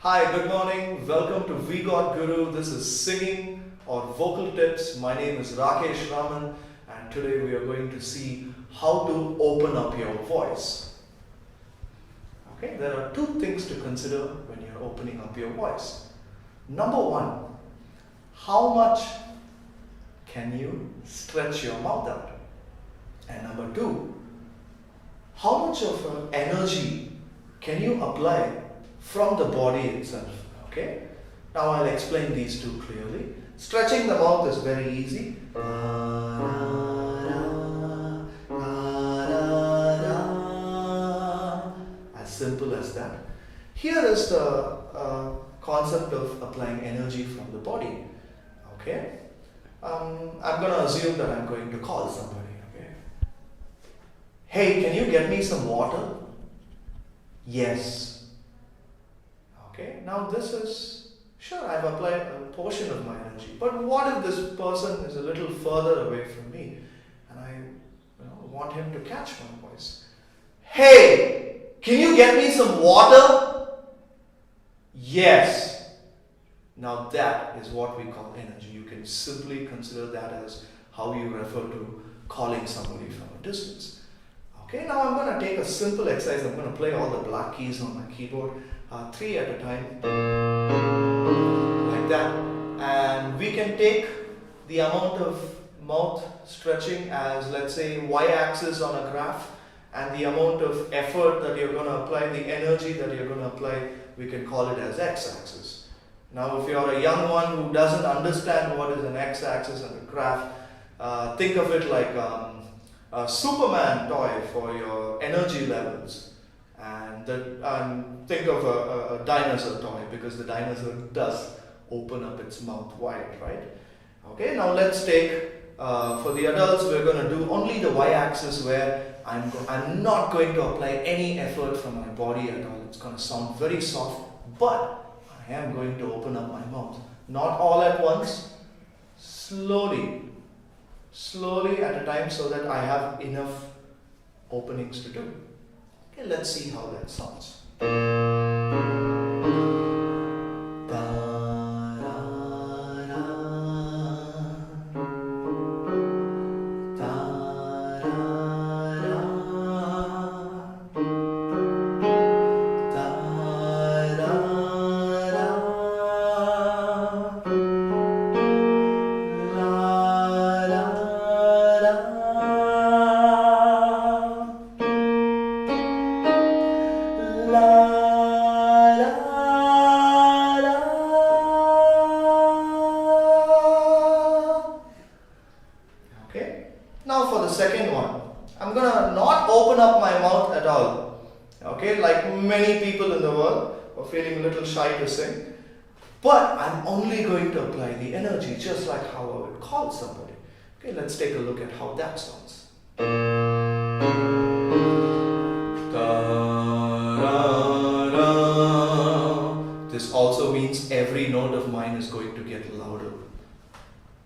Hi, good morning. Welcome to WeGotGuru. This is singing or vocal tips. My name is Rakesh and today we are going to see how to open up your voice. Okay, there are two things to consider when you're opening up your voice. Number one, how much can you stretch your mouth out? And number two, how much of energy can you apply from the body itself? Okay, now I'll explain these two clearly. Stretching the mouth is very easy. As simple as that. Here is the concept of applying energy from the body. Okay, I'm going to assume that I'm going to call somebody. Okay, hey, can you get me some water? Yes. Okay, now this is, sure, I've applied a portion of my energy, but what if this person is a little further away from me and I want him to catch my voice? Hey, can you get me some water? Yes. Now that is what we call energy. You can simply consider that as how you refer to calling somebody from a distance. Okay, now I'm going to take a simple exercise. I'm going to play all the black keys on my keyboard, 3 at a time, like that. And we can take the amount of mouth stretching as, let's say, y-axis on a graph, and the amount of effort that you're going to apply, the energy that you're going to apply, we can call it as x-axis. Now, if you're a young one who doesn't understand what is an x-axis and a graph, think of it like a Superman toy for your energy levels, and think of a dinosaur toy, because the dinosaur does open up its mouth wide, right? Okay, now let's take, for the adults, we're going to do only the y-axis, where I'm not going to apply any effort from my body at all. It's going to sound very soft, but I am going to open up my mouth. Not all at once, slowly at a time, so that I have enough openings to do. Okay, let's see how that sounds. Now for the second one, I'm going to not open up my mouth at all. Okay, like many people in the world are feeling a little shy to sing. But I'm only going to apply the energy, just like how I would call somebody. Okay, let's take a look at how that sounds. This also means every note of mine is going to get louder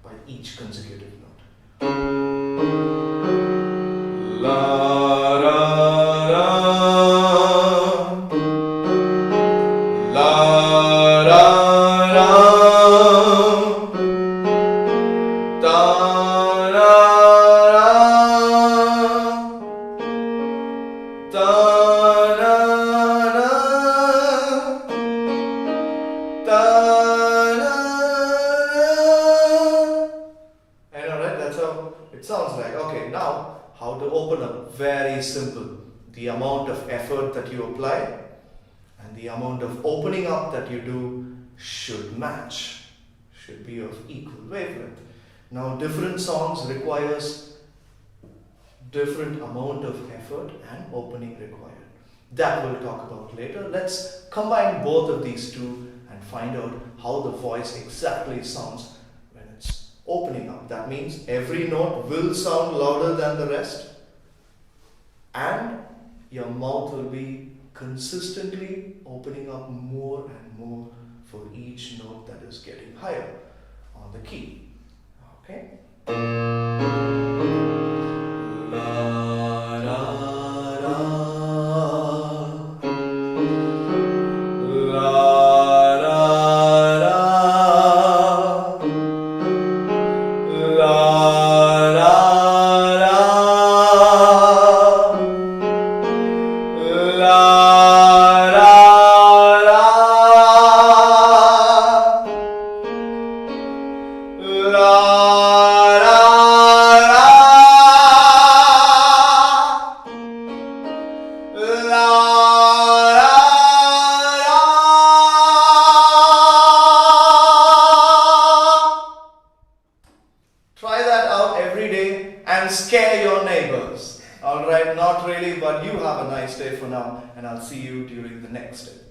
by each consecutive note. La, ra, ra. La, ra, ra. Da, ra, ra. Da, ra, ra. Da, ra, ra. I know, right? That's how it sounds like. Okay, now how to open up? Very simple. The amount of effort that you apply and the amount of opening up that you do should match, should be of equal wavelength. Now, different songs requires different amount of effort and opening required. That we'll talk about later. Let's combine both of these two and find out how the voice exactly sounds when it's opening up. That means every note will sound louder than the rest, and your mouth will be consistently opening up more and more for each note that is getting higher on the key. Okay? La, ra, ra. La, every day and scare your neighbors. Alright, not really, but you have a nice day for now, and I'll see you during the next day.